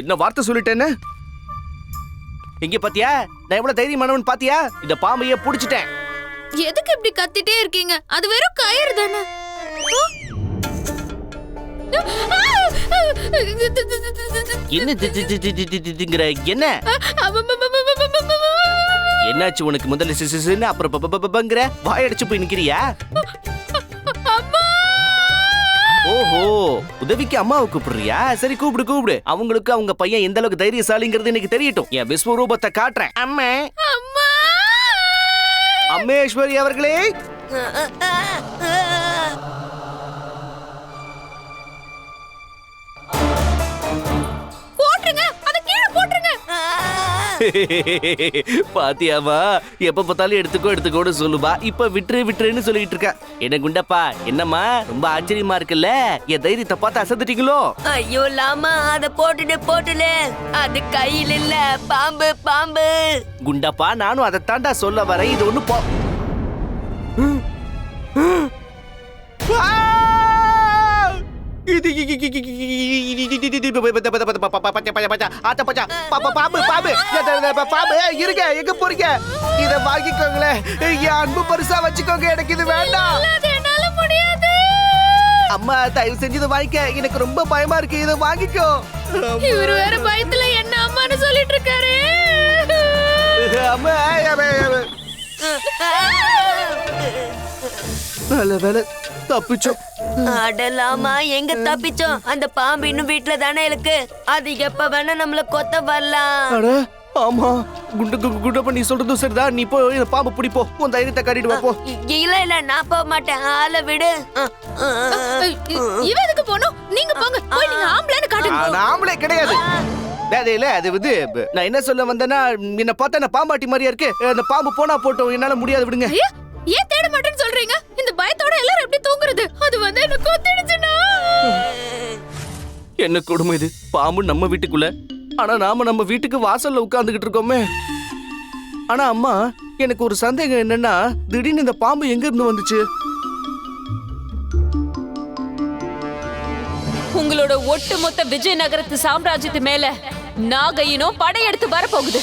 என்ன வார்த்தை சொல்லிட்டேன்னு? இங்க பாத்தியா, நான் எவ்வளவு தைரியமானவன் பாத்தியா? இந்த பாம்பையே புடிச்சிட்டேன். எதுக்கு இப்படி கத்திட்டே இருக்கீங்க? அது வெறும் கயிறு தானே. என்ன என்ன என்னாச்சு உனக்கு? முதல்ல சிசுன்னு அப்புறம் வாயடிச்சு போய் நிக்கிறியா? ஓஹோ, உதவிக்கு அம்மாவை கூப்பிடுறியா? சரி, கூப்பிடு கூப்பிடு. அவங்களுக்கு அவங்க பையன் எந்த அளவுக்கு தைரியசாலிங்கிறது எனக்கு தெரியட்டும். என் விஸ்வரூபத்தை காட்டுறேன். அம்மா, அம்மேஸ்வரி அவர்களே, போட்டுருங்க, அத கீழே போட்டுருங்க. பாத்தியாமா, எப்ப பார்த்தாலும் எடுத்துக்கோன்னு சொல்லுவா. இப்ப விட்டுருன்னு சொல்லிட்டு இருக்கா. என்ன குண்டப்பா, என்னம்மா ரொம்ப ஆச்சரியமா இருக்குல்ல? என் தைரியத்தை பார்த்து அசந்துட்டீங்களோ? ஐயோ லாமா, அத போட்டுடு. அது கையில் இல்ல, பாம்பு. குண்டப்பா, நானும் அதை தாண்டா சொல்ல வரேன். இது ஒண்ணு போ. இருங்க, எங்க போறீங்க? இத வாங்கிக்கோங்களேன். என் அன்பு பரிசா வச்சுக்கோங்க. எனக்கு இது வேண்டாம். என்னால முடியாது. அம்மா, தயவு செஞ்சு இதை வாங்கிக்க. எனக்கு ரொம்ப பயமா இருக்கு. இதை வாங்கிக்கோ. இவரு வேற பயத்துல என்ன அம்மான்னு சொல்லிட்டு இருக்காரு. அம்மா, நல்ல வேலை தப்பிச்சோம். அடலாமா, எங்க தப்பிச்சோம்? அந்த பாம்பு இன்னும் வீட்டுல தானே இருக்கு. அது எப்ப வேணா நம்மள கொத்த வரலாம். அட ஆமா, குண்டப்ப நீ சொல்றதும் சரிதான். நீ போய் இந்த பாம்பு பிடிப்போ. உன் தைரியத்தை காட்டிட்டு வா போ. இல்ல நான் போக மாட்டேன். ஆளை விடு. இவ எதுக்கு போணும்? நீங்க போங்க, போய் நீங்க ஆம்பளைன்னு காட்டுங்க. நான் ஆம்பளை கிடையாது. இல்ல, அது வந்து நான் என்ன சொல்ல வந்தேன்னா, என்ன பார்த்தா நான் பாம்பாட்டி மாதிரியா இருக்கு. அந்த பாம்பு போனா போட்டோம், என்னால முடியாது, விடுங்க. ஏன் தேட மாட்டேன்னு சொல்றீங்க? இந்த பயத்தோட எல்லாரும் எப்படி தூங்குறது? அது வந்து என்ன கொத்திடுச்சுனா? என்ன கொடுமை இது? பாம்பு நம்ம வீட்டுக்குள்ள, ஆனா நாம நம்ம வீட்டுக்கு வாசல்ல உட்கார்ந்துகிட்டு இருக்கோமே. ஆனா அம்மா, எனக்கு ஒரு சந்தேகம் என்னன்னா, திடீர்னு இந்த பாம்பு எங்க இருந்து வந்துச்சு? உங்களோட ஒட்டுமொத்த விஜயநகரத்து சாம்ராஜ்யத்து மேல நாகையினும் படையெடுத்து வரப்போகுது.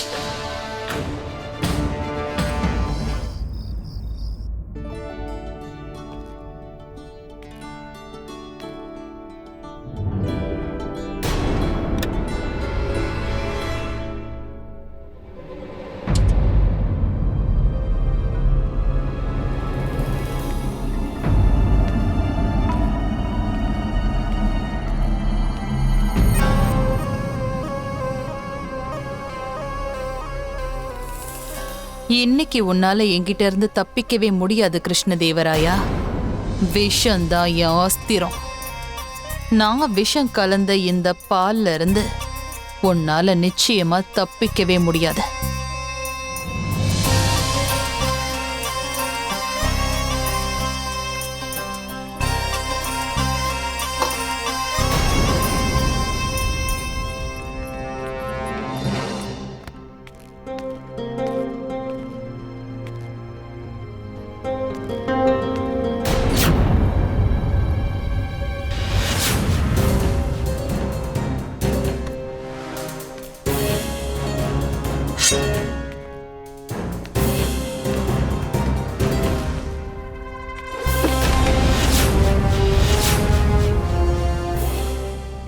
இன்னைக்கு உன்னால என்கிட்ட இருந்து தப்பிக்கவே முடியாது கிருஷ்ணதேவராயா. விஷம்தான் என் அஸ்திரம். நான் விஷம் கலந்த இந்த பால்ல இருந்து உன்னால நிச்சயமா தப்பிக்கவே முடியாது.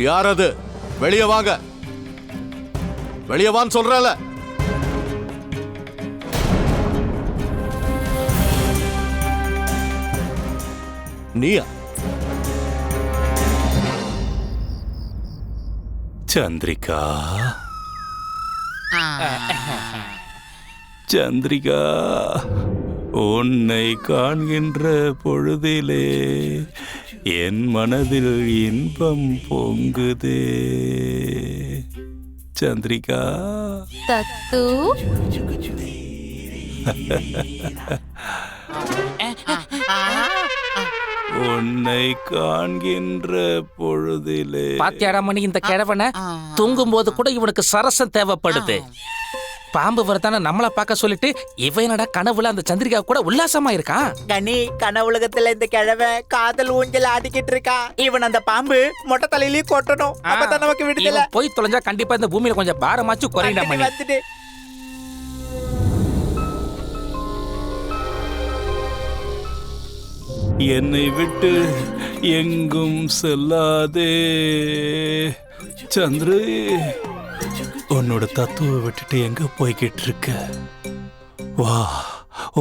யார் அது? வெளியே வாங்க. வெளியே வான்னு சொல்றல. நீயா? சந்திரிகா, சந்திரிகா, உன்னை காண்கின்ற பொழுதிலே என் மனதில் இன்பம் பொங்குதே. சந்திரிகா, தத்து, உன்னை காண்கின்ற பொழுதிலே. பாத்தியாடா மணி, இந்த கிழவனை தூங்கும் போது கூட இவனுக்கு சரசம் தேவைப்படுது. பாம்பு வரத்தான நம்மளை பார்க்க சொல்லிட்டு இவனடா கனவுல அந்த சந்திரிகா கூட உல்லாசமா இருக்கான். கனி, கனவுலகத்துல இந்த கிழவன் காதல் ஊஞ்சல் ஆடிக்கிட்டு இருக்கான். இவன் அந்த பாம்பு மொட்டை தலையிலயும் கொட்டணும், அப்பதான் நமக்கு விடுதலை. இவன் போய் தொலைஞ்சா கண்டிப்பா இந்த பூமியில கொஞ்சம் பாரமாச்சு குறையிடா மணி. வந்துட்டு என்னை விட்டு எங்கும் செல்லாதே சந்திரு. உன்னோட தத்துவ விட்டுட்டு எங்க போய்கிட்டு இருக்க? வா,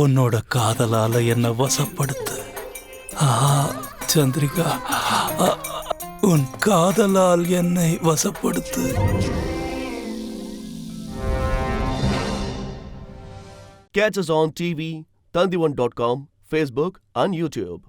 உன்னோட காதலால என்ன வசப்படுத்து. சந்திரிகா, உன் காதலால் என்னை வசப்படுத்து. Catch us on TV, Tandivan.com, Facebook and YouTube.